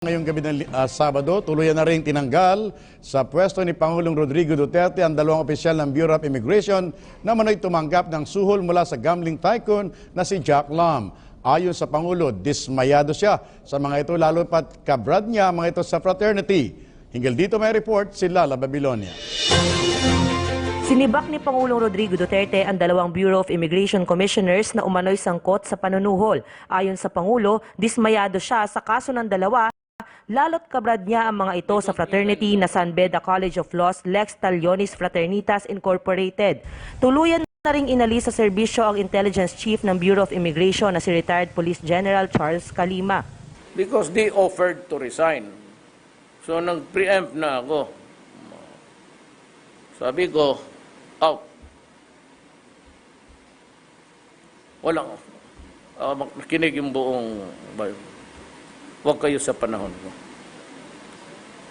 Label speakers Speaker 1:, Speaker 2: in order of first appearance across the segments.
Speaker 1: Ngayong gabi ng Sabado, tuluyan na rin tinanggal sa pwesto ni Pangulong Rodrigo Duterte ang dalawang opisyal ng Bureau of Immigration na manoy tumanggap ng suhol mula sa gambling tycoon na si Jack Lam. Ayon sa Pangulo, dismayado siya sa mga ito lalo pat kabrad niya mga ito sa fraternity. Hinggil dito may report si Lala Babilonia.
Speaker 2: Sinibak ni Pangulong Rodrigo Duterte ang dalawang Bureau of Immigration Commissioners na umano'y sangkot sa panunuhol. Ayon sa Pangulo, dismayado siya sa kaso ng dalawa, lalo't kabrad niya ang mga ito sa fraternity na San Beda College of Laws Lex Talionis Fraternitas Incorporated. Tuluyan na ring inalis sa serbisyo ang Intelligence Chief ng Bureau of Immigration na si retired Police General Charles Calima.
Speaker 3: Because they offered to resign. So nag-preempt na ako. Sabi ko, out. Walang, nakinig yung buong bayo. Huwag kayo sa panahon ko.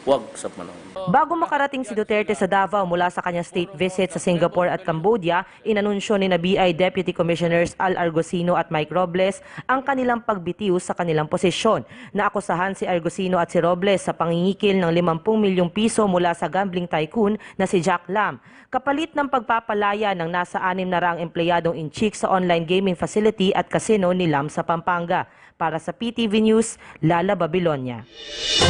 Speaker 3: Huwag sa panahon.
Speaker 2: Bago makarating si Duterte sa Davao mula sa kanyang state visit sa Singapore at Cambodia, inanunsyo ni BI Deputy Commissioners Al Argosino at Mike Robles ang kanilang pagbitiw sa kanilang posisyon. Naakusahan si Argosino at si Robles sa pangingikil ng 50 milyong piso mula sa gambling tycoon na si Jack Lam, kapalit ng pagpapalaya ng nasa 6 na raang empleyadong inchik sa online gaming facility at casino ni Lam sa Pampanga. Para sa PTV News, Lala Babilonia.